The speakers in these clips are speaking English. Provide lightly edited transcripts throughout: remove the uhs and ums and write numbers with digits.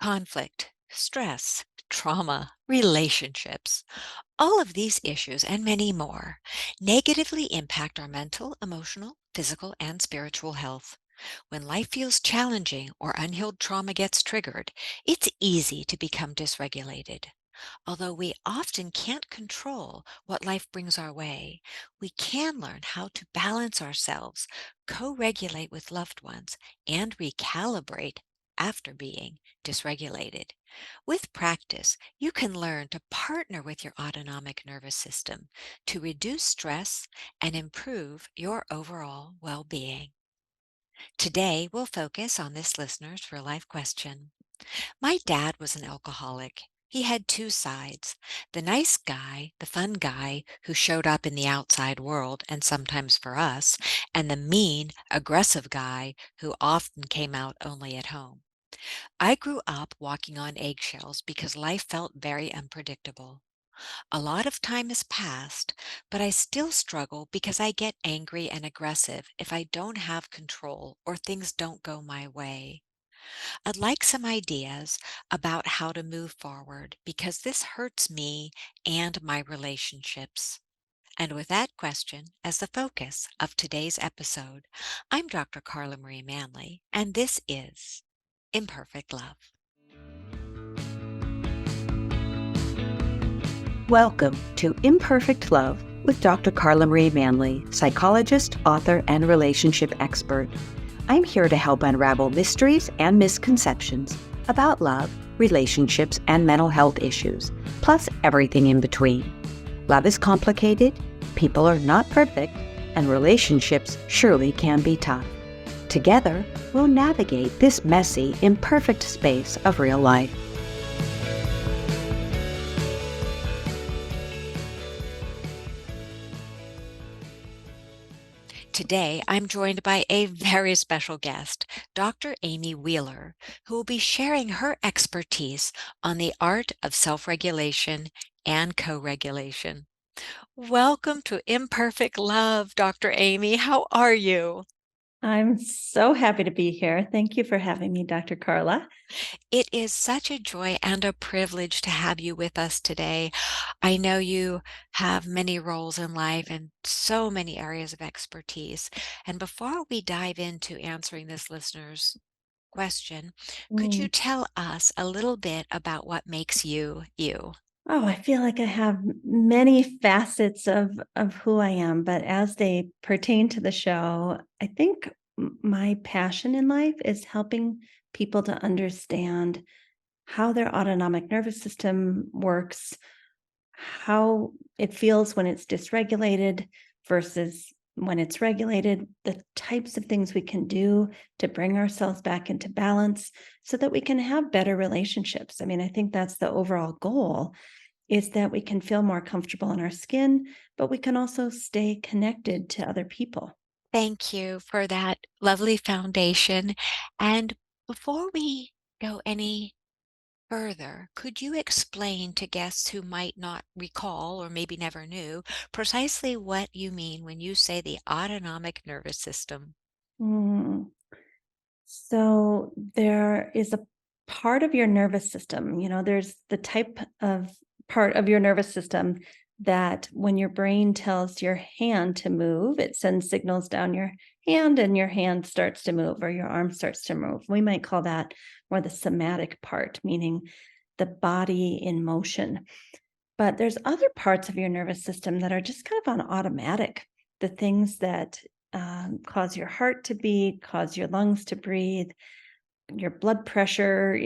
conflict, stress, trauma, relationships. All of these issues and many more negatively impact our mental, emotional, physical, and spiritual health. When life feels challenging or unhealed trauma gets triggered, it's easy to become dysregulated. Although we often can't control what life brings our way, we can learn how to balance ourselves, co regulate with loved ones, and recalibrate after being dysregulated. With practice, you can learn to partner with your autonomic nervous system to reduce stress and improve your overall well being. Today, we'll focus on this listener's real life question. My dad was an alcoholic. He had two sides: the nice guy, the fun guy who showed up in the outside world and sometimes for us, and the mean, aggressive guy who often came out only at home. I grew up walking on eggshells because life felt very unpredictable. A lot of time has passed, but I still struggle because I get angry and aggressive if I don't have control or things don't go my way. I'd like some ideas about how to move forward because this hurts me and my relationships. And with that question as the focus of today's episode, I'm Dr. Carla Marie Manley, and this is Imperfect Love. Welcome to Imperfect Love with Dr. Carla Marie Manley, psychologist, author, and relationship expert. I'm here to help unravel mysteries and misconceptions about love, relationships, and mental health issues, plus everything in between. Love is complicated, people are not perfect, and relationships surely can be tough. Together, we'll navigate this messy, imperfect space of real life. Today, I'm joined by a very special guest, Dr. Amy Wheeler, who will be sharing her expertise on the art of self-regulation and co-regulation. Welcome to Imperfect Love, Dr. Amy. How are you? I'm so happy to be here. Thank you for having me, Dr. Carla. It is such a joy and a privilege to have you with us today. I know you have many roles in life and so many areas of expertise. And before we dive into answering this listener's question, could you Mm. tell us a little bit about what makes you you? Oh, I feel like I have many facets of who I am, but as they pertain to the show, I think my passion in life is helping people to understand how their autonomic nervous system works, how it feels when it's dysregulated versus when it's regulated, the types of things we can do to bring ourselves back into balance so that we can have better relationships. I mean, I think that's the overall goal is that we can feel more comfortable in our skin, but we can also stay connected to other people. Thank you for that lovely foundation. And before we go any further, could you explain to guests who might not recall or maybe never knew precisely what you mean when you say the autonomic nervous system? Mm. So there is a part of your nervous system, there's the type of part of your nervous system that when your brain tells your hand to move, it sends signals down your hand and your hand starts to move or your arm starts to move. We might call that more the somatic part, meaning the body in motion. But there's other parts of your nervous system that are just kind of on automatic, the things that cause your heart to beat, cause your lungs to breathe, your blood pressure,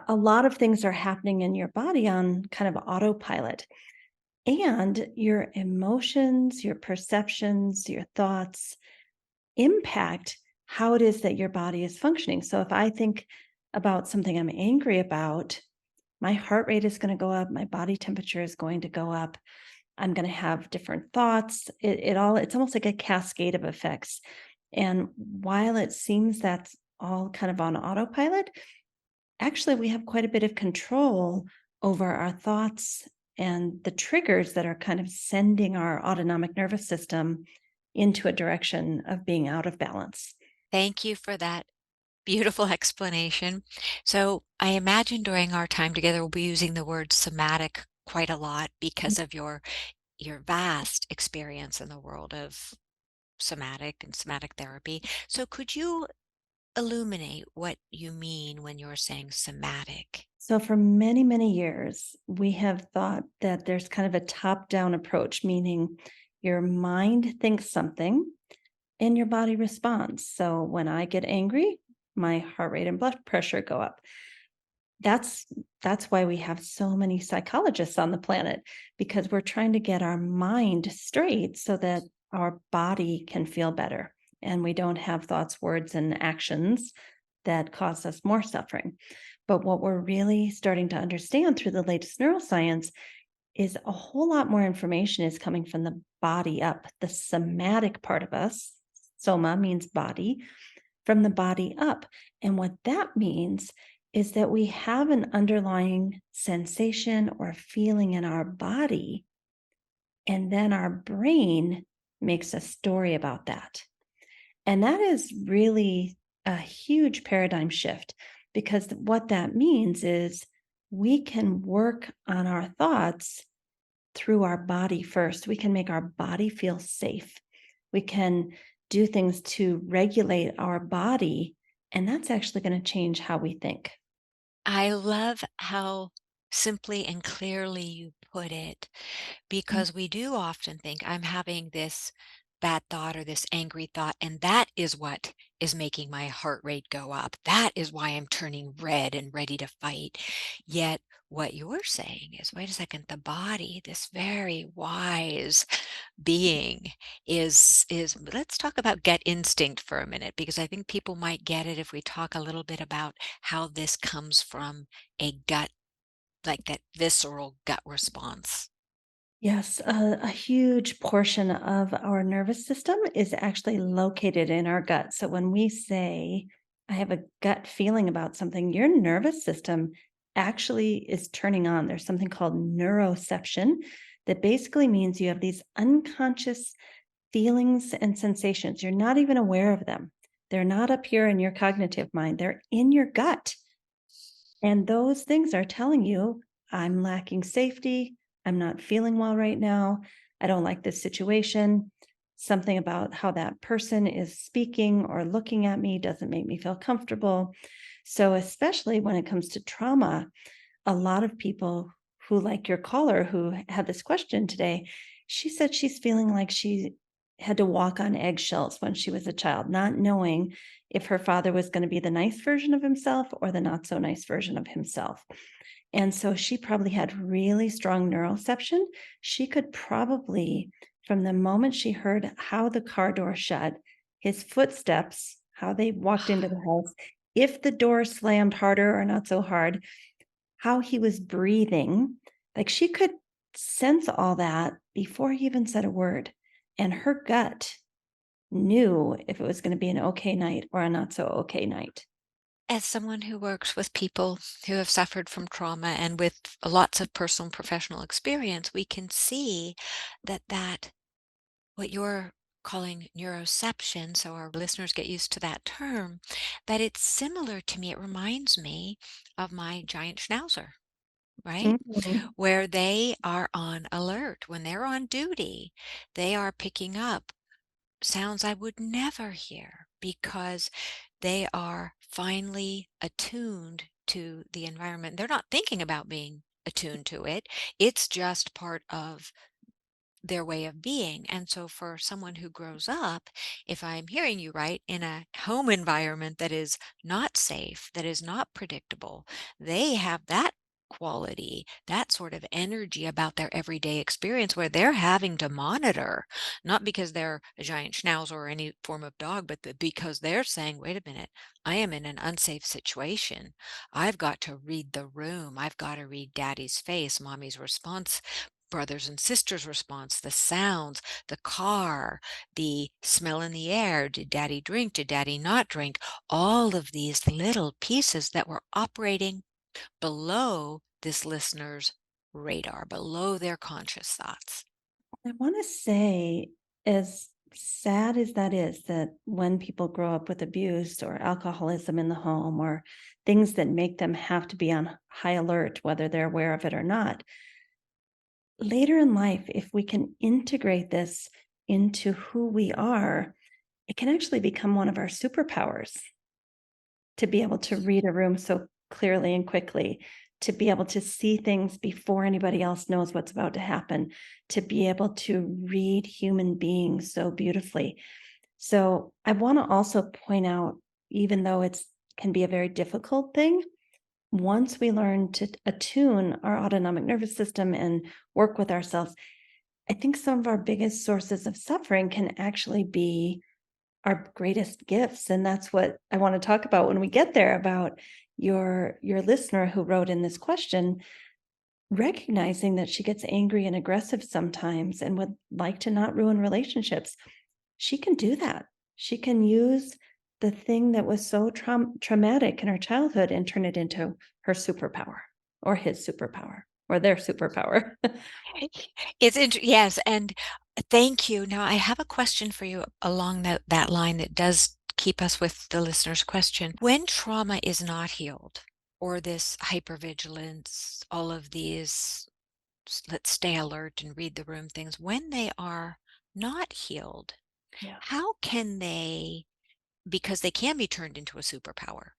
a lot of things are happening in your body on kind of autopilot. And your emotions, your perceptions, your thoughts impact how it is that your body is functioning. So if I think about something I'm angry about, my heart rate is going to go up, my body temperature is going to go up. I'm going to have different thoughts. It's almost like a cascade of effects. And while it seems that's all kind of on autopilot, actually we have quite a bit of control over our thoughts and the triggers that are kind of sending our autonomic nervous system into a direction of being out of balance. Thank you for that Beautiful explanation. So I imagine during our time together, we'll be using the word somatic quite a lot because of your vast experience in the world of somatic and somatic therapy. So could you illuminate what you mean when you're saying somatic? So, for many, many years, we have thought that there's kind of a top down approach, meaning your mind thinks something and your body responds. So, when I get angry, my heart rate and blood pressure go up. That's that's why we have so many psychologists on the planet, because we're trying to get our mind straight so that our body can feel better and we don't have thoughts, words, and actions that cause us more suffering. But what we're really starting to understand through the latest neuroscience is a whole lot more information is coming from the body up, the somatic part of us. Soma means body, from the body up. And what that means is that we have an underlying sensation or feeling in our body, and then our brain makes a story about that. And that is really a huge paradigm shift, because what that means is we can work on our thoughts through our body first. We can make our body feel safe. We can do things to regulate our body, and that's actually going to change how we think. I love how simply and clearly you put it. Mm. Because we do often think, I'm having this bad thought or this angry thought, and that is what is making my heart rate go up. That is why I'm turning red and ready to fight. Yet, what you're saying is, wait a second, the body, this very wise being is let's talk about gut instinct for a minute because I think people might get it if we talk a little bit about how this comes from a gut, like that visceral gut response. Yes, a huge portion of our nervous system is actually located in our gut. So when we say, I have a gut feeling about something, your nervous system actually is turning on. There's something called neuroception that basically means you have these unconscious feelings and sensations. You're not even aware of them. They're not up here in your cognitive mind, they're in your gut. And those things are telling you, I'm lacking safety. I'm not feeling well right now. I don't like this situation. Something about how that person is speaking or looking at me doesn't make me feel comfortable. So, especially when it comes to trauma, a lot of people who, like your caller who had this question today, she said she's feeling like she had to walk on eggshells when she was a child, not knowing if her father was going to be the nice version of himself or the not so nice version of himself. And so she probably had really strong neuroception. She could probably, from the moment she heard how the car door shut, his footsteps, how they walked into the house, if the door slammed harder or not so hard, how he was breathing, like she could sense all that before he even said a word. And her gut knew if it was going to be an okay night or a not so okay night. As someone who works with people who have suffered from trauma and with lots of personal and professional experience, we can see that what you're calling neuroception, so our listeners get used to that term, that it's similar to me. It reminds me of my giant schnauzer, right? Mhm. Where they are on alert. When they're on duty, they are picking up sounds I would never hear because they are finely attuned to the environment. They're not thinking about being attuned to it. It's just part of their way of being. And so for someone who grows up, if I'm hearing you right, in a home environment that is not safe, that is not predictable, they have that quality, that sort of energy about their everyday experience where they're having to monitor, not because they're a giant schnauzer or any form of dog, but because they're saying, wait a minute, I am in an unsafe situation. I've got to read the room. I've got to read daddy's face, mommy's response, brothers and sisters response, the sounds, the car, the smell in the air. Did daddy drink? Did daddy not drink? All of these little pieces that were operating below this listener's radar, below their conscious thoughts. I want to say, as sad as that is, that when people grow up with abuse or alcoholism in the home or things that make them have to be on high alert, whether they're aware of it or not, later in life, if we can integrate this into who we are, it can actually become one of our superpowers to be able to read a room so clearly and quickly, to be able to see things before anybody else knows what's about to happen, to be able to read human beings so beautifully. So I want to also point out, even though it's can be a very difficult thing, once we learn to attune our autonomic nervous system and work with ourselves, I think some of our biggest sources of suffering can actually be our greatest gifts. And that's what I want to talk about when we get there, about your listener who wrote in this question, recognizing that she gets angry and aggressive sometimes and would like to not ruin relationships. She can do that. She can use the thing that was so traumatic in her childhood and turn it into her superpower or his superpower or their superpower. Yes, and thank you. Now, I have a question for you along that line that does keep us with the listener's question. When trauma is not healed, or this hypervigilance, all of these let's stay alert and read the room things, when they are not healed, Yeah. how can they, because they can be turned into a superpower.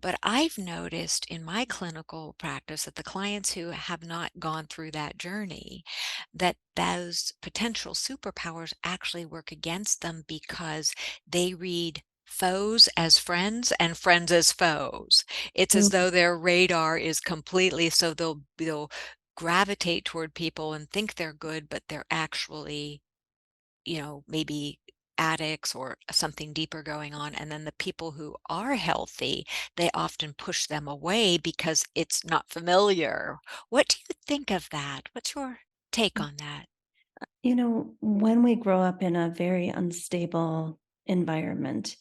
But I've noticed in my clinical practice that the clients who have not gone through that journey, that those potential superpowers actually work against them because they read foes as friends and friends as foes. It's as Mm, though their radar is completely, so they'll gravitate toward people and think they're good, but they're actually, maybe addicts or something deeper going on. And then the people who are healthy, they often push them away because it's not familiar. What do you think of that? What's your take on that? when we grow up in a very unstable environment,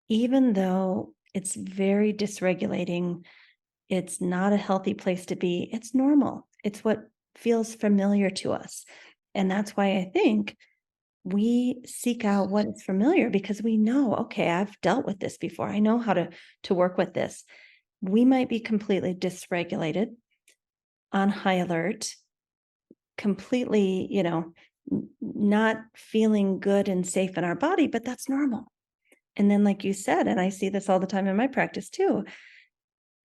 even though it's very dysregulating, it's not a healthy place to be, it's normal. It's what feels familiar to us. And that's why I think we seek out what is familiar, because we know, okay, I've dealt with this before. I know how to work with this. We might be completely dysregulated, on high alert, completely, not feeling good and safe in our body, but that's normal. And then, like you said, and I see this all the time in my practice too,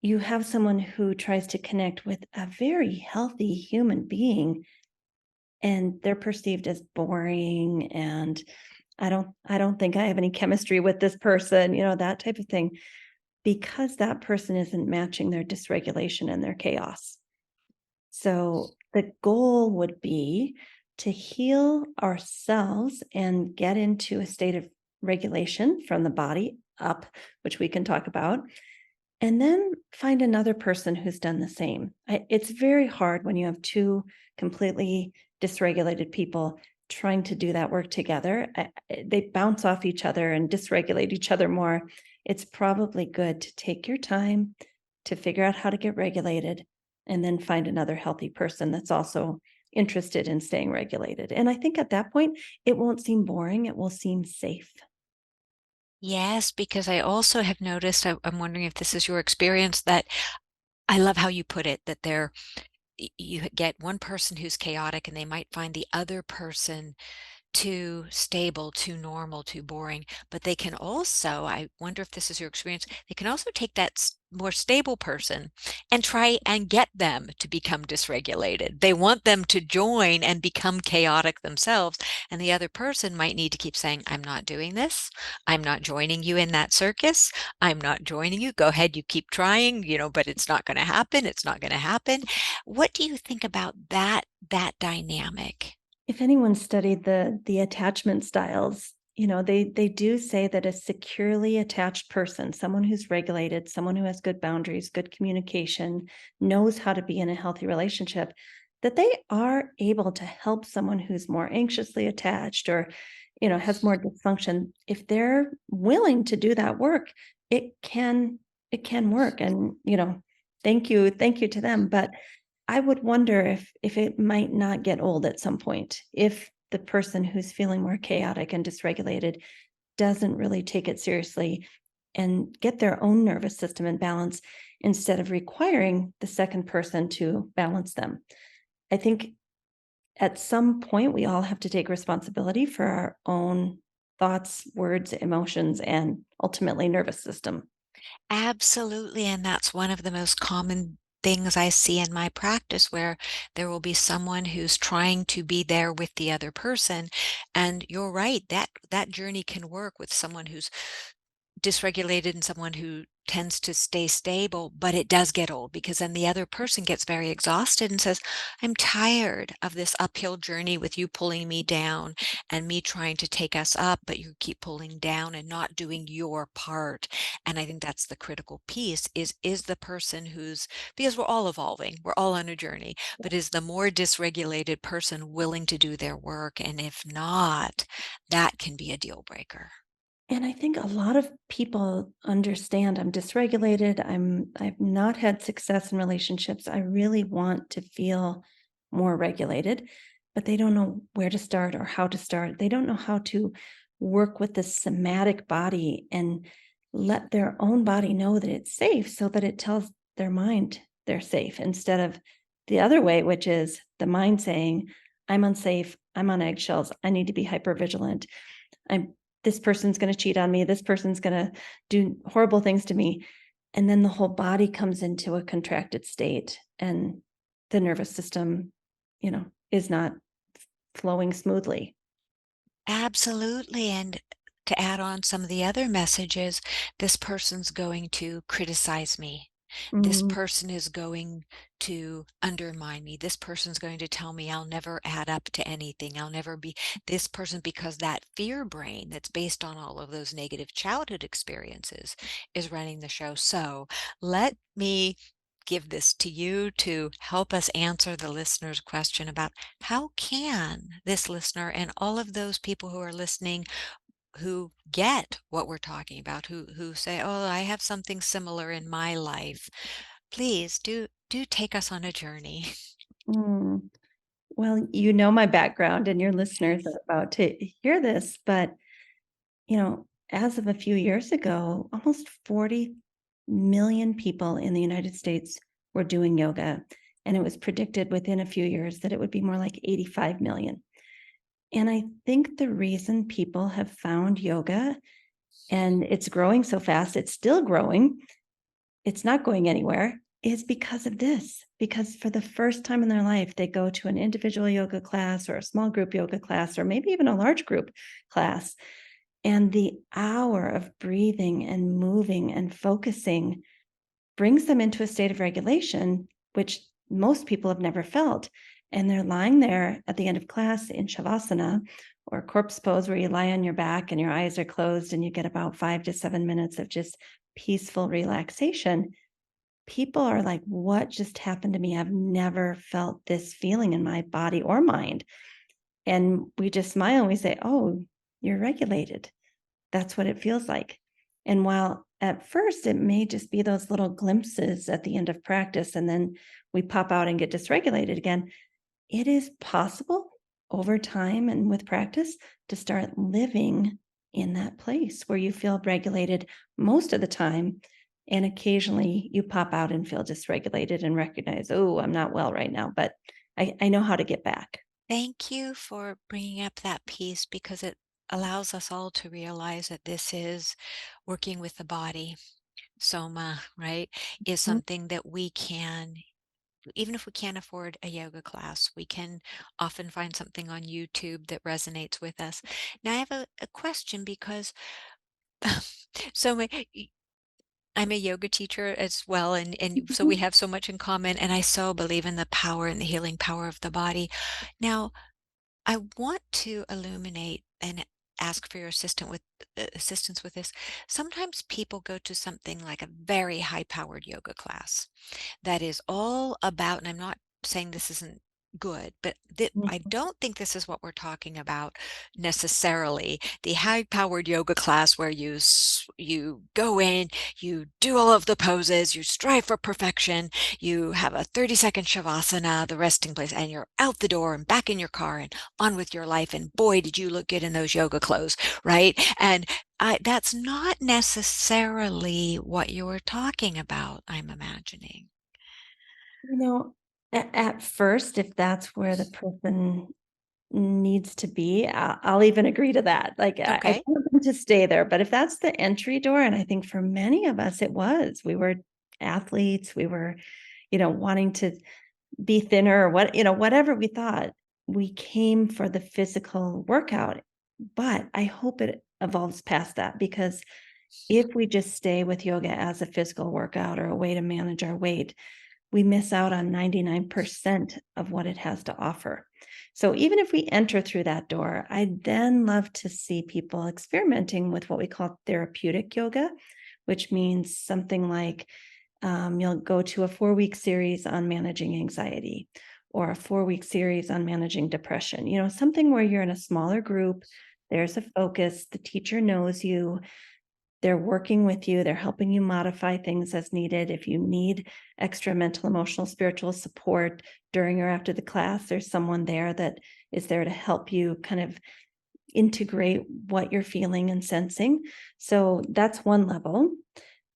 you have someone who tries to connect with a very healthy human being and they're perceived as boring, and I don't think I have any chemistry with this person, that type of thing, because that person isn't matching their dysregulation and their chaos. So the goal would be to heal ourselves and get into a state of regulation from the body up, which we can talk about, and then find another person who's done the same. It's very hard when you have two completely dysregulated people trying to do that work together. They bounce off each other and dysregulate each other more. It's probably good to take your time to figure out how to get regulated and then find another healthy person that's also interested in staying regulated. And I think at that point, it won't seem boring, it will seem safe. Yes, because I also have noticed, I'm wondering if this is your experience, that I love how you put it, that you get one person who's chaotic and they might find the other person too stable, too normal, too boring. But they can also, I wonder if this is your experience, they can also take that more stable person and try and get them to become dysregulated. They want them to join and become chaotic themselves. And the other person might need to keep saying, I'm not doing this. I'm not joining you in that circus. I'm not joining you. Go ahead, you keep trying, but it's not going to happen. It's not going to happen. What do you think about that dynamic? If anyone studied the attachment styles, they do say that a securely attached person, someone who's regulated, someone who has good boundaries, good communication, knows how to be in a healthy relationship, that they are able to help someone who's more anxiously attached or, has more dysfunction. If they're willing to do that work, it can work. And, thank you to them. But I would wonder if it might not get old at some point. If the person who's feeling more chaotic and dysregulated doesn't really take it seriously and get their own nervous system in balance instead of requiring the second person to balance them. I think at some point we all have to take responsibility for our own thoughts, words, emotions, and ultimately nervous system. Absolutely, and that's one of the most common things I see in my practice where there will be someone who's trying to be there with the other person, and you're right, that journey can work with someone who's dysregulated and someone who tends to stay stable, but it does get old because then the other person gets very exhausted and says, I'm tired of this uphill journey with you pulling me down and me trying to take us up, but you keep pulling down and not doing your part. And I think that's the critical piece is the person who's because we're all evolving, we're all on a journey, but is the more dysregulated person willing to do their work? And if not, that can be a deal breaker. And I think a lot of people understand I'm dysregulated. I've not had success in relationships. I really want to feel more regulated, but they don't know where to start or how to start. They don't know how to work with the somatic body and let their own body know that it's safe so that it tells their mind they're safe instead of the other way, which is the mind saying, I'm unsafe, I'm on eggshells, I need to be hypervigilant. I'm this person's going to cheat on me. This person's going to do horrible things to me. And then the whole body comes into a contracted state and the nervous system, is not flowing smoothly. Absolutely, and to add on some of the other messages, this person's going to criticize me. This Mm, person is going to undermine me. This person's going to tell me I'll never add up to anything. I'll never be this person because that fear brain that's based on all of those negative childhood experiences is running the show. So let me give this to you to help us answer the listener's question about how can this listener and all of those people who are listening who get what we're talking about, who say, "Oh, I have something similar in my life." Please do take us on a journey. mm. Well, my background and your listeners are about to hear this, but as of a few years ago, almost 40 million people in the United States were doing yoga. And it was predicted within a few years that it would be more like 85 million. And I think the reason people have found yoga and it's growing so fast, it's still growing, it's not going anywhere, is because of this. Because for the first time in their life, they go to an individual yoga class or a small group yoga class, or maybe even a large group class. And the hour of breathing and moving and focusing brings them into a state of regulation, which most people have never felt. And they're lying there at the end of class in Shavasana or corpse pose, where you lie on your back and your eyes are closed and you get about 5 to 7 minutes of just peaceful relaxation. People are like, what just happened to me? I've never felt this feeling in my body or mind. And we just smile and we say, oh, you're regulated. That's what it feels like. And while at first it may just be those little glimpses at the end of practice, and then we pop out and get dysregulated again, it is possible over time and with practice to start living in that place where you feel regulated most of the time. And occasionally you pop out and feel dysregulated and recognize, oh, I'm not well right now, but I know how to get back. Thank you for bringing up that piece because it allows us all to realize that this is working with the body. Soma, right, is Mhm. something that we can even if we can't afford a yoga class, we can often find something on YouTube that resonates with us. Now, I have a question because so I'm a yoga teacher as well, and so we Mhm. have so much in common, and I so believe in the power and the healing power of the body. Now, I want to illuminate and ask for your assistance with this. Sometimes people go to something like a very high-powered yoga class that is all about, and I'm not saying this isn't good, but I Mhm. don't think this is what we're talking about necessarily. The high-powered yoga class where you go in, you do all of the poses, you strive for perfection, you have a 30-second shavasana, the resting place, and you're out the door and back in your car and on with your life. And boy, did you look good in those yoga clothes, right? And that's not necessarily what you were talking about, I'm imagining. You know, at first, if that's where the person needs to be, I'll even agree to that. Like, I Okay. want them to stay there, but if that's the entry door, and I think for many of us it was, we were athletes, we were, wanting to be thinner or whatever we thought, we came for the physical workout. But I hope it evolves past that, because if we just stay with yoga as a physical workout or a way to manage our weight, we miss out on 99% of what it has to offer. So even if we enter through that door, I then love to see people experimenting with what we call therapeutic yoga, which means something like you'll go to a 4-week series on managing anxiety or a 4-week series on managing depression, something where you're in a smaller group. There's a focus. The teacher knows you, they're working with you, they're helping you modify things as needed. If you need extra mental, emotional, spiritual support during or after the class, there's someone there that is there to help you kind of integrate what you're feeling and sensing. So that's one level.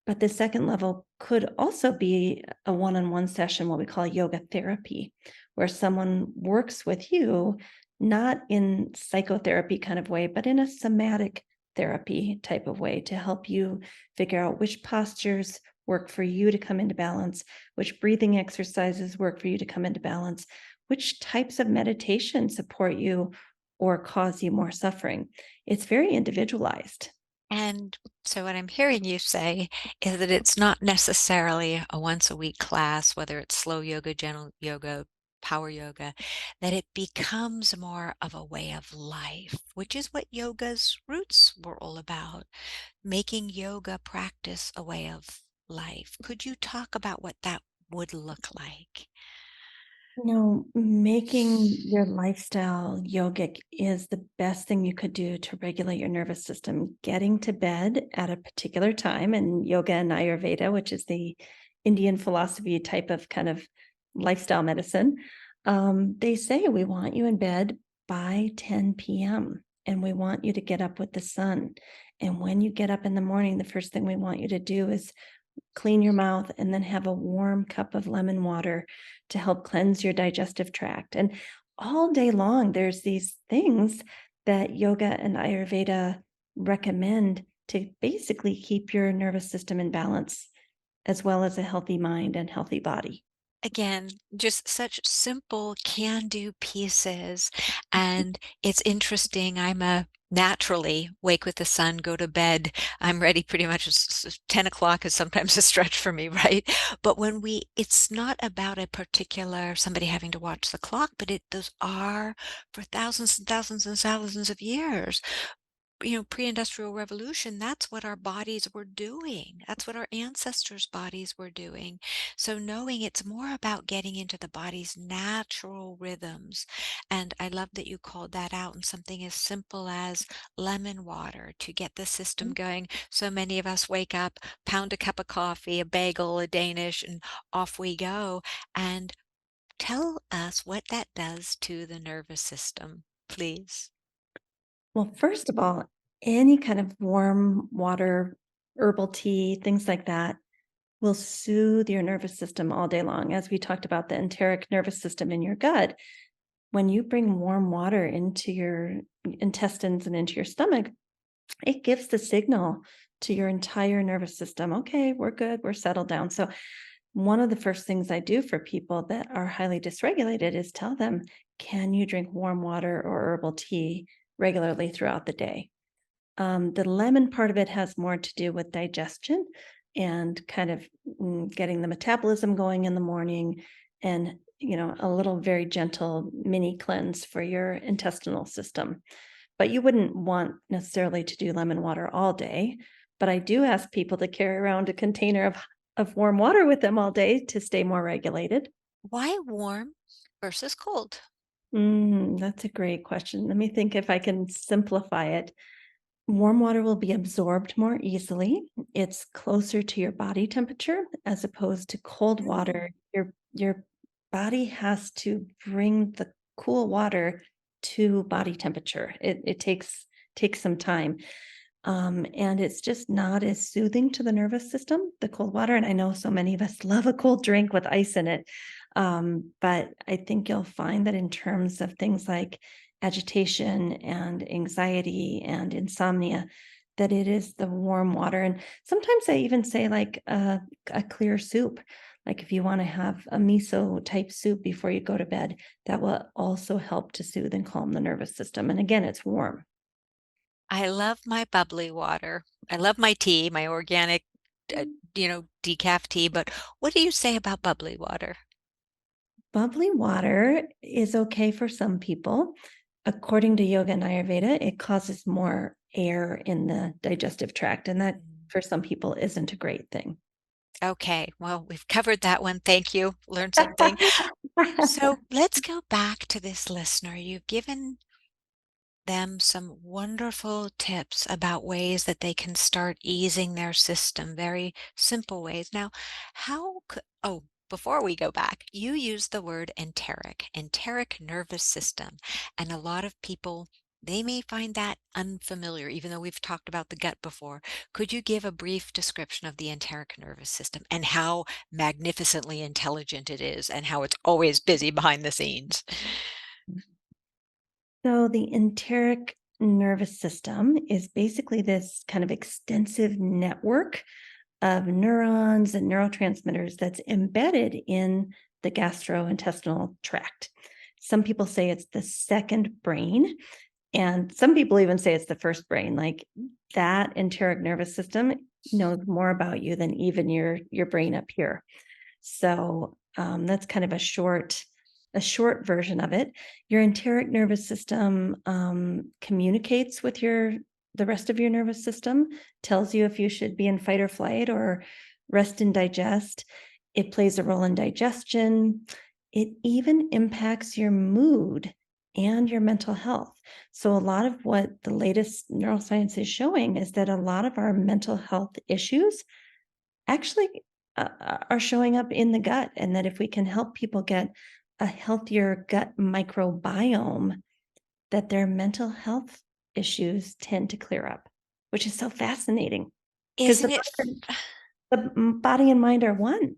But the second level could also be a one-on-one session, what we call yoga therapy, where someone works with you, not in psychotherapy kind of way, but in a somatic therapy type of way to help you figure out which postures work for you to come into balance, which breathing exercises work for you to come into balance, which types of meditation support you or cause you more suffering. It's very individualized. And so what I'm hearing you say is that it's not necessarily a once a week class, whether it's slow yoga, gentle yoga, power yoga, that it becomes more of a way of life, which is what yoga's roots were all about, making yoga practice a way of life. Could you talk about what that would look like? Making your lifestyle yogic is the best thing you could do to regulate your nervous system. Getting to bed at a particular time, and yoga and Ayurveda, which is the Indian philosophy type of kind of lifestyle medicine, they say we want you in bed by 10 p.m. and we want you to get up with the sun. And when you get up in the morning, the first thing we want you to do is clean your mouth and then have a warm cup of lemon water to help cleanse your digestive tract. And all day long, there's these things that yoga and Ayurveda recommend to basically keep your nervous system in balance, as well as a healthy mind and healthy body. Again, just such simple can-do pieces, and it's interesting, I'm a naturally wake with the sun, go to bed, I'm ready pretty much as 10 o'clock is sometimes a stretch for me, right? But when it's not about a particular somebody having to watch the clock, but those are for thousands and thousands and thousands of years, pre-industrial revolution, that's what our bodies were doing. That's what our ancestors' bodies were doing. So knowing it's more about getting into the body's natural rhythms. And I love that you called that out in something as simple as lemon water to get the system going. So many of us wake up, pound a cup of coffee, a bagel, a Danish, and off we go. And tell us what that does to the nervous system, please. Well, first of all, any kind of warm water, herbal tea, things like that will soothe your nervous system all day long. As we talked about the enteric nervous system in your gut, when you bring warm water into your intestines and into your stomach, it gives the signal to your entire nervous system, okay, we're good, we're settled down. So, one of the first things I do for people that are highly dysregulated is tell them, can you drink warm water or herbal tea regularly throughout the day? The lemon part of it has more to do with digestion and kind of getting the metabolism going in the morning, and a little very gentle mini cleanse for your intestinal system. But you wouldn't want necessarily to do lemon water all day. But I do ask people to carry around a container of warm water with them all day to stay more regulated. Why warm versus cold? That's a great question. Let me think if I can simplify it. Warm water will be absorbed more easily. It's closer to your body temperature as opposed to cold Mm. water. Your body has to bring the cool water to body temperature. It takes some time. And it's just not as soothing to the nervous system, the cold water. And I know so many of us love a cold drink with ice in it. But I think you'll find that in terms of things like agitation and anxiety and insomnia, that it is the warm water. And sometimes I even say like a clear soup. Like if you want to have a miso type soup before you go to bed, that will also help to soothe and calm the nervous system. And again, it's warm. I love my bubbly water. I love my tea, my organic, decaf tea, but what do you say about bubbly water? Bubbly water is okay for some people. According to yoga and Ayurveda, it causes more air in the digestive tract, and that Mm. for some people isn't a great thing. Okay, well, we've covered that one. Thank you. Learned something. So let's go back to this listener. You've given them some wonderful tips about ways that they can start easing their system, very simple ways. Now, before we go back, you used the word enteric nervous system. And a lot of people, they may find that unfamiliar, even though we've talked about the gut before. Could you give a brief description of the enteric nervous system and how magnificently intelligent it is and how it's always busy behind the scenes? So, the enteric nervous system is basically this kind of extensive network of neurons and neurotransmitters that's embedded in the gastrointestinal tract. Some people say it's the second brain. And some people even say it's the first brain, like that enteric nervous system knows more about you than even your brain up here. So that's kind of a short version of it. Your enteric nervous system communicates with the rest of your nervous system, tells you if you should be in fight or flight or rest and digest. It plays a role in digestion. It even impacts your mood and your mental health. So, a lot of what the latest neuroscience is showing is that a lot of our mental health issues actually are showing up in the gut, and that if we can help people get a healthier gut microbiome, that their mental health issues tend to clear up, which is so fascinating because Isn't it the body and mind are one.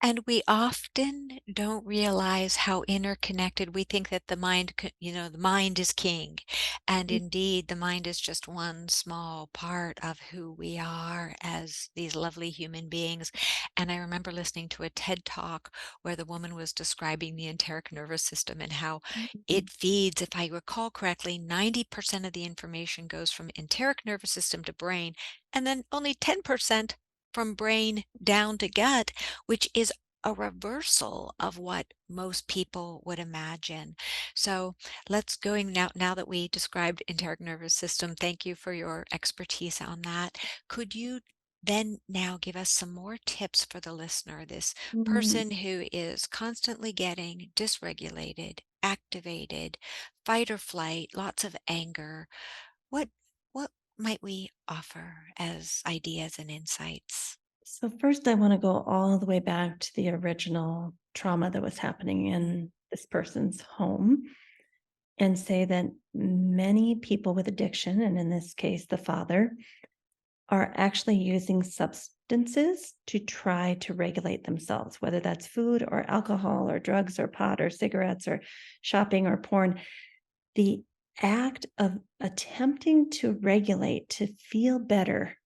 And we often don't realize how interconnected we think that the mind is king. And indeed, the mind is just one small part of who we are as these lovely human beings. And I remember listening to a TED talk where the woman was describing the enteric nervous system and how Mhm. it feeds, if I recall correctly, 90% of the information goes from enteric nervous system to brain, and then only 10% from brain down to gut, which is a reversal of what most people would imagine. So let's going now that we described enteric nervous system, thank you for your expertise on that. Could you then now give us some more tips for the listener, this Mhm. person who is constantly getting dysregulated, activated, fight or flight, lots of anger. What what might we offer as ideas and insights? So first, I want to go all the way back to the original trauma that was happening in this person's home and say that many people with addiction, and in this case, the father, are actually using substances to try to regulate themselves, whether that's food or alcohol or drugs or pot or cigarettes or shopping or porn. The act of attempting to regulate to feel better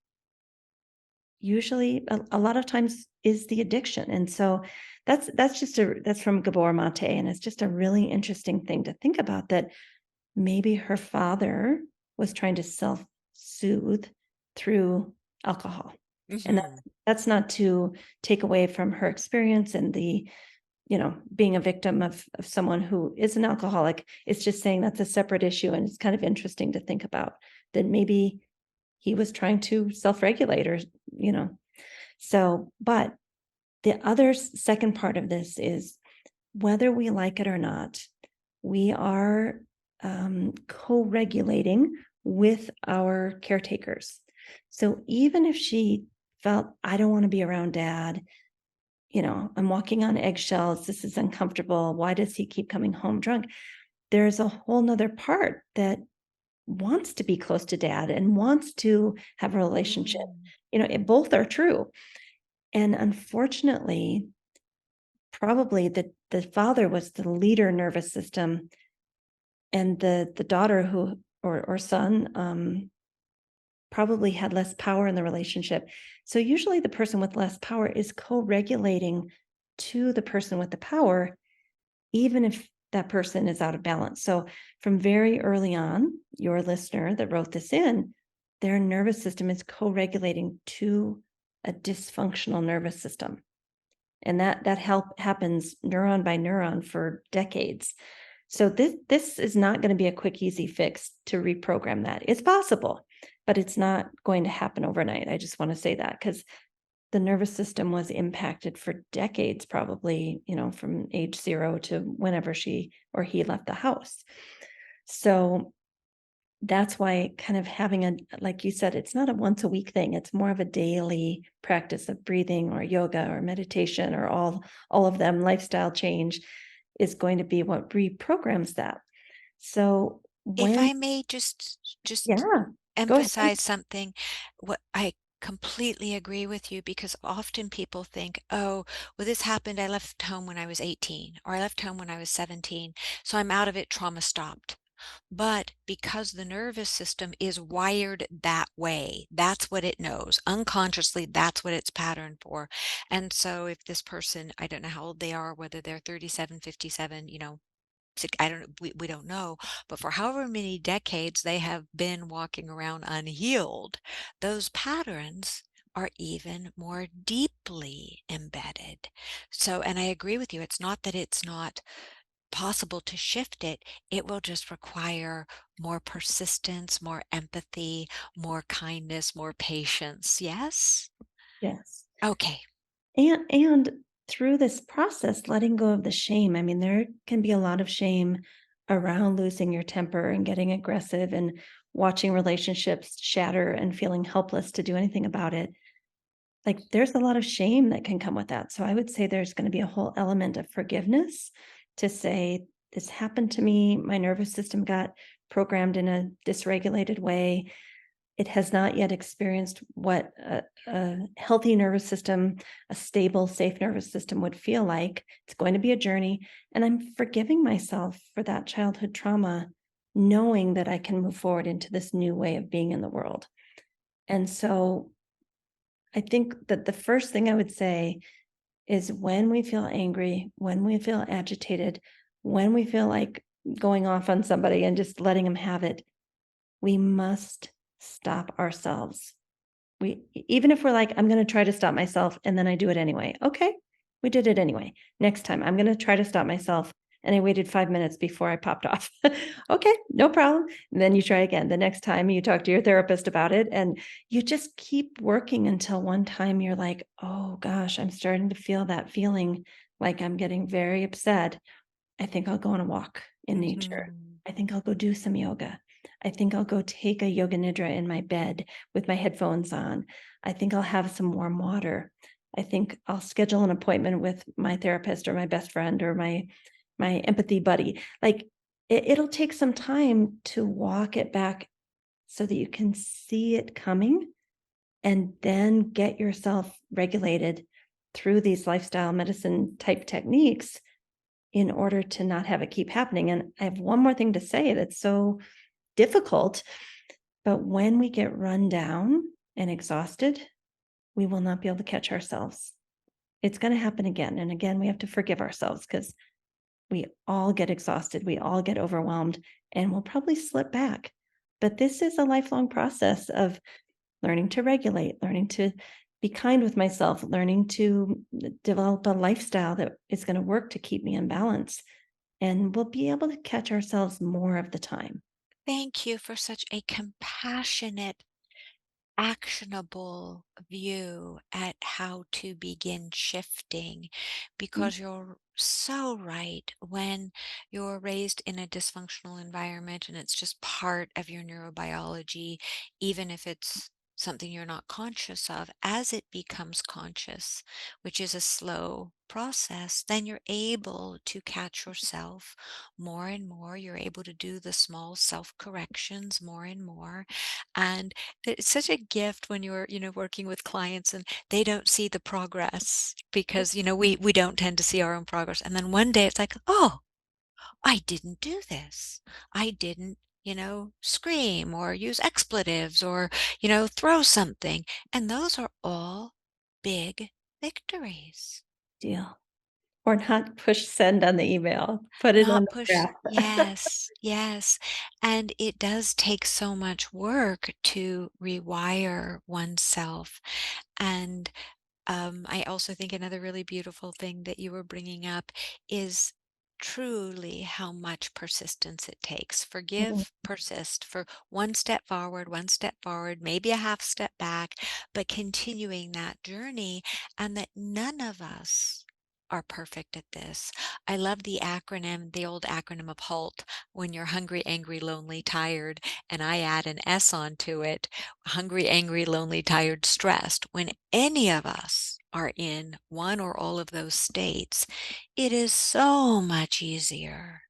usually a lot of times is the addiction. And so that's from Gabor Mate. And it's just a really interesting thing to think about, that maybe her father was trying to self-soothe through alcohol. And Mhm. that's not to take away from her experience and being a victim of someone who is an alcoholic. It's just saying that's a separate issue. And it's kind of interesting to think about that maybe he was trying to self-regulate, or, you know. So, but the other second part of this is whether we like it or not, we are co-regulating with our caretakers. So even if she felt, I don't want to be around dad, I'm walking on eggshells, this is uncomfortable, why does he keep coming home drunk? There's a whole nother part that wants to be close to dad and wants to have a relationship. Mm. Both are true. And unfortunately, probably the father was the leader nervous system, and the daughter who or son probably had less power in the relationship. So usually the person with less power is co-regulating to the person with the power, even if that person is out of balance. So from very early on, your listener that wrote this in, their nervous system is co-regulating to a dysfunctional nervous system. And that happens neuron by neuron for decades. So this is not going to be a quick, easy fix to reprogram that. It's possible, but it's not going to happen overnight. I just want to say that because the nervous system was impacted for decades, probably, from age 0 to whenever she or he left the house. So that's why kind of having like you said, it's not a once a week thing. It's more of a daily practice of breathing or yoga or meditation or all of them. Lifestyle change is going to be what reprograms that. So If when, I may just yeah, go ahead. emphasize something, what I completely agree with you because often people think, oh, well, this happened. I left home when I was 18, or I left home when I was 17, so I'm out of it, trauma stopped. But because the nervous system is wired that way, that's what it knows. Unconsciously, that's what it's patterned for. And so if this person, I don't know how old they are, whether they're 37, 57, I don't we don't know, but for however many decades they have been walking around unhealed, those patterns are even more deeply embedded. So, and I agree with you, it's not that it's not possible to shift it, it will just require more persistence, more empathy, more kindness, more patience. Yes? Yes. Okay. And through this process, letting go of the shame. I mean, there can be a lot of shame around losing your temper and getting aggressive and watching relationships shatter and feeling helpless to do anything about it. Like there's a lot of shame that can come with that. So I would say there's going to be a whole element of forgiveness to say, this happened to me. My nervous system got programmed in a dysregulated way. It has not yet experienced what a healthy nervous system, a stable, safe nervous system would feel like. It's going to be a journey. And I'm forgiving myself for that childhood trauma, knowing that I can move forward into this new way of being in the world. And so I think that the first thing I would say is when we feel angry, when we feel agitated, when we feel like going off on somebody and just letting them have it, we must stop ourselves. Even if we're like, I'm going to try to stop myself and then I do it anyway. Okay, we did it anyway. Next time, I'm going to try to stop myself. And I waited 5 minutes before I popped off. Okay, no problem. And then you try again. The next time you talk to your therapist about it, and you just keep working until one time you're like, oh gosh, I'm starting to feel that feeling like I'm getting very upset. I think I'll go on a walk in nature. Mhm. I think I'll go do some yoga. I think I'll go take a yoga nidra in my bed with my headphones on. I think I'll have some warm water. I think I'll schedule an appointment with my therapist or my best friend or my empathy buddy. Like it'll take some time to walk it back so that you can see it coming and then get yourself regulated through these lifestyle medicine type techniques in order to not have it keep happening. And I have one more thing to say that's so difficult, but when we get run down and exhausted, we will not be able to catch ourselves. It's going to happen again. And again, we have to forgive ourselves because we all get exhausted, we all get overwhelmed, and we'll probably slip back. But this is a lifelong process of learning to regulate, learning to be kind with myself, learning to develop a lifestyle that is going to work to keep me in balance. And we'll be able to catch ourselves more of the time. Thank you for such a compassionate actionable view at how to begin shifting, Mm. because you're so right. When you're raised in a dysfunctional environment and it's just part of your neurobiology, even if it's something you're not conscious of, as it becomes conscious, which is a slow process, then you're able to catch yourself more and more. You're able to do the small self corrections more and more. And it's such a gift when you're, working with clients and they don't see the progress because, we don't tend to see our own progress. And then one day it's like, oh, I didn't do this. I didn't, scream or use expletives or, throw something. And those are all big victories. Deal. Or not push send on the email. Put it on Not the push. draft. Yes, yes. And it does take so much work to rewire oneself. And I also think another really beautiful thing that you were bringing up is truly how much persistence it takes. Mhm. Forgive, persist for one step forward, maybe a half step back, but continuing that journey, and that none of us are perfect at this. I love the old acronym of HALT, when you're hungry, angry, lonely, tired, and I add an S onto it, hungry, angry, lonely, tired, stressed. When any of us are in one or all of those states, it is so much easier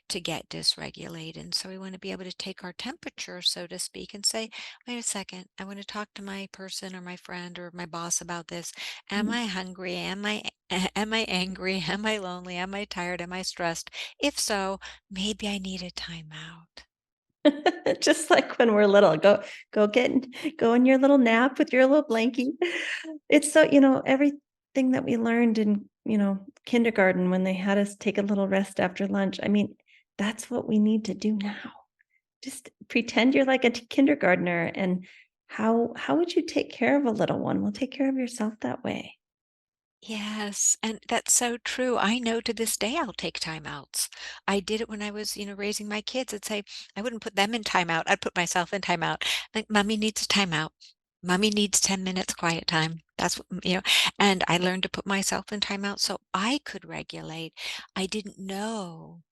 to get dysregulated. And so we want to be able to take our temperature, so to speak, and say, wait a second, I want to talk to my person or my friend or my boss about this. Am Mm. I hungry? Am I angry? Am I lonely? Am I tired? Am I stressed? If so, maybe I need a timeout. Just like when we're little, go in your little nap with your little blankie. It's so everything that we learned in, kindergarten when they had us take a little rest after lunch. I mean, that's what we need to do now. Just pretend you're like a kindergartner, and how would you take care of a little one? Well, take care of yourself that way. Yes, and that's so true. I know to this day I'll take timeouts. I did it when I was, raising my kids. I'd say I wouldn't put them in timeout. I'd put myself in timeout. Like, mommy needs a timeout. Mommy needs 10 minutes quiet time. That's and I learned to put myself in timeout so I could regulate. I didn't know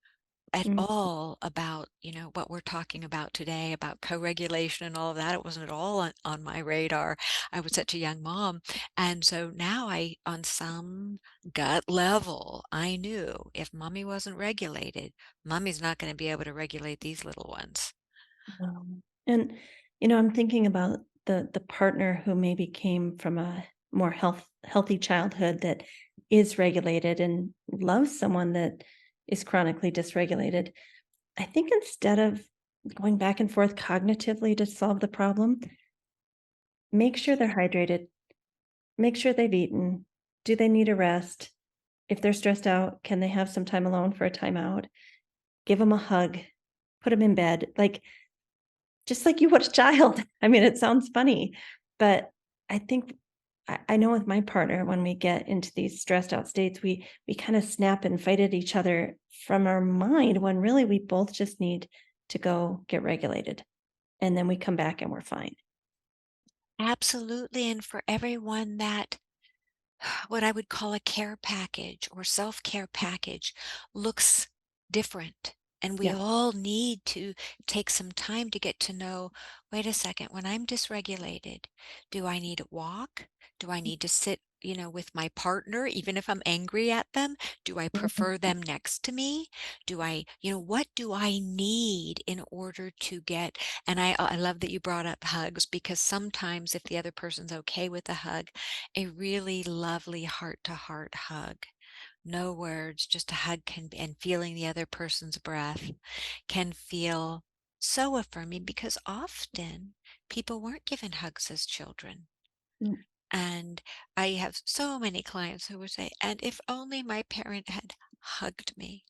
at Mm. all about, what we're talking about today, about co-regulation and all of that. It wasn't at all on my radar. I was such a young mom. And so now on some gut level, I knew if mommy wasn't regulated, mommy's not going to be able to regulate these little ones. And I'm thinking about the partner who maybe came from a more healthy childhood that is regulated and loves someone that is chronically dysregulated. I think instead of going back and forth cognitively to solve the problem, make sure they're hydrated, make sure they've eaten. Do they need a rest? If they're stressed out, can they have some time alone for a timeout? Give them a hug, put them in bed. Just like you would a child. I mean, it sounds funny, but I think I know with my partner, when we get into these stressed out states, we kind of snap and fight at each other from our mind when really we both just need to go get regulated. And then we come back and we're fine. Absolutely. And for everyone that what I would call a care package or self care package looks different. And we Yeah. all need to take some time to get to know, wait a second, when I'm dysregulated, do I need to walk? Do I need to sit, with my partner, even if I'm angry at them? Do I prefer Mhm. them next to me? What do I need in order to get, and I love that you brought up hugs, because sometimes if the other person's okay with a hug, a really lovely heart to heart hug. No words, just a hug and feeling the other person's breath can feel so affirming, because often people weren't given hugs as children. Mm. And I have so many clients who would say, and if only my parent had hugged me.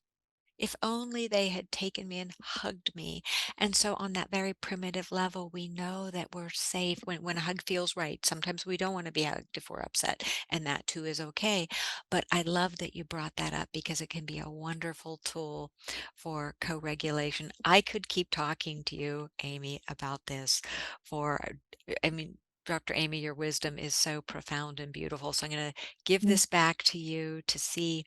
If only they had taken me and hugged me. And so on that very primitive level, we know that we're safe when a hug feels right. Sometimes we don't want to be hugged if we're upset, and that too is okay. But I love that you brought that up, because it can be a wonderful tool for co-regulation. I could keep talking to you, Amy, about this for, I mean, Dr. Amy, your wisdom is so profound and beautiful. So I'm going to give Mm. this back to you to see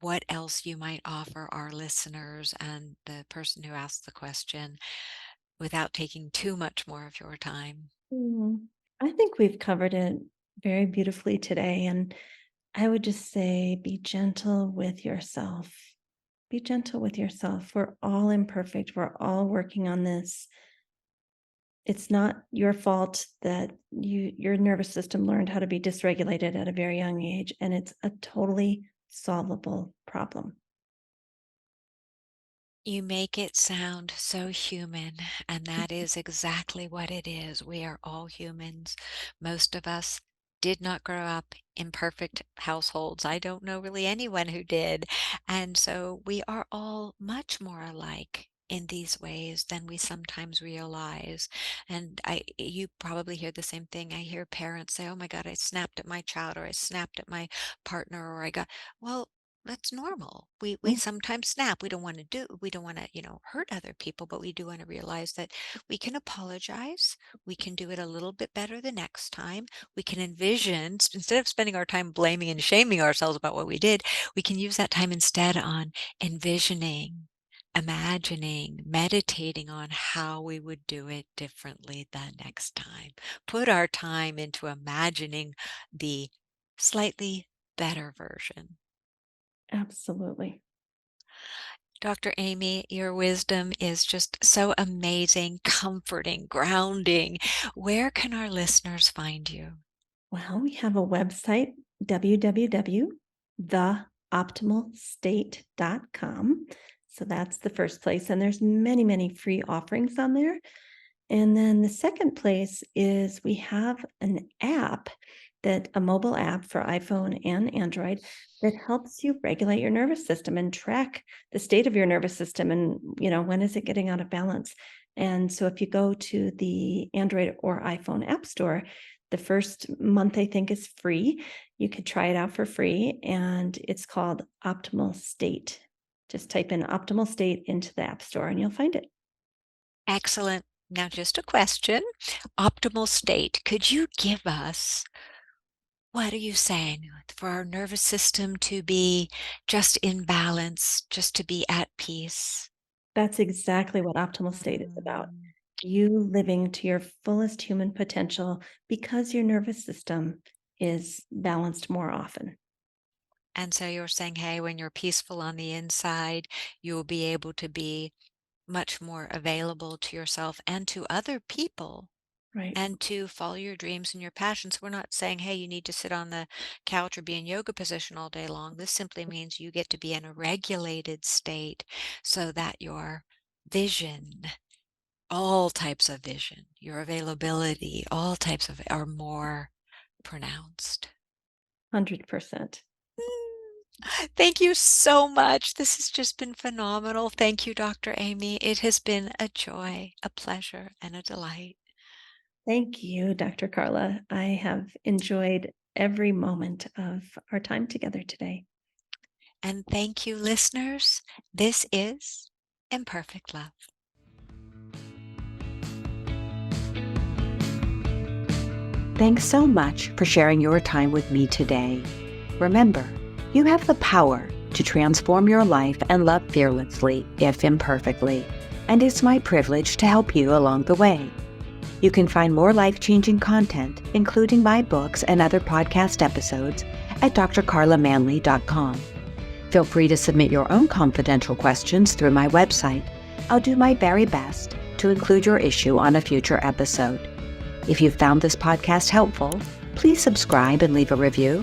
what else you might offer our listeners and the person who asked the question without taking too much more of your time. Mm. I think we've covered it very beautifully today. And I would just say be gentle with yourself. Be gentle with yourself. We're all imperfect. We're all working on this. It's not your fault that your nervous system learned how to be dysregulated at a very young age, and it's a totally solvable problem. You make it sound so human, and that is exactly what it is. We are all humans. Most of us did not grow up in perfect households. I don't know really anyone who did. And so we are all much more alike in these ways than we sometimes realize. And you probably hear the same thing. I hear parents say, "Oh my God, I snapped at my child, or I snapped at my partner, or I got," well, that's normal. We Mm. sometimes snap. We don't want to, hurt other people, but we do want to realize that we can apologize. We can do it a little bit better the next time. We can envision, instead of spending our time blaming and shaming ourselves about what we did, we can use that time instead on envisioning, imagining, meditating on how we would do it differently the next time. Put our time into imagining the slightly better version. Absolutely. Dr. Amy, your wisdom is just so amazing, comforting, grounding. Where can our listeners find you? Well, we have a website, www.theoptimalstate.com. So that's the first place. And there's many, many free offerings on there. And then the second place is we have an app a mobile app for iPhone and Android that helps you regulate your nervous system and track the state of your nervous system and, when is it getting out of balance. And so if you go to the Android or iPhone App Store, the first month I think is free. You could try it out for free, and it's called Optimal State. Just type in Optimal State into the App Store and you'll find it. Excellent. Now, just a question. Optimal state. Could you give us, what are you saying, for our nervous system to be just in balance, just to be at peace? That's exactly what optimal state is about. Mm. You living to your fullest human potential because your nervous system is balanced more often. And so you're saying, hey, when you're peaceful on the inside, you will be able to be much more available to yourself and to other people Right. and to follow your dreams and your passions. We're not saying, hey, you need to sit on the couch or be in yoga position all day long. This simply means you get to be in a regulated state so that your vision, all types of vision, your availability, all types of are more pronounced. 100%. Thank you so much. This has just been phenomenal. Thank you, Dr. Amy. It has been a joy, a pleasure, and a delight. Thank you, Dr. Carla. I have enjoyed every moment of our time together today. And thank you, listeners. This is Imperfect Love. Thanks so much for sharing your time with me today. Remember, you have the power to transform your life and love fearlessly, if imperfectly, and it's my privilege to help you along the way. You can find more life-changing content, including my books and other podcast episodes, at drcarlamanley.com. Feel free to submit your own confidential questions through my website. I'll do my very best to include your issue on a future episode. If you found this podcast helpful, please subscribe and leave a review.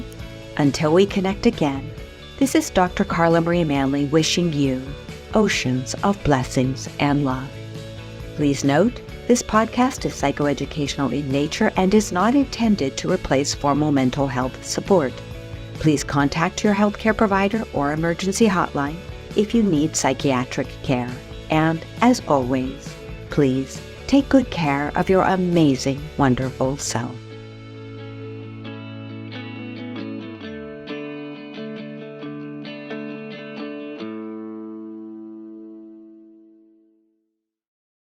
Until we connect again, this is Dr. Carla Marie Manley wishing you oceans of blessings and love. Please note, this podcast is psychoeducational in nature and is not intended to replace formal mental health support. Please contact your healthcare provider or emergency hotline if you need psychiatric care. And as always, please take good care of your amazing, wonderful self.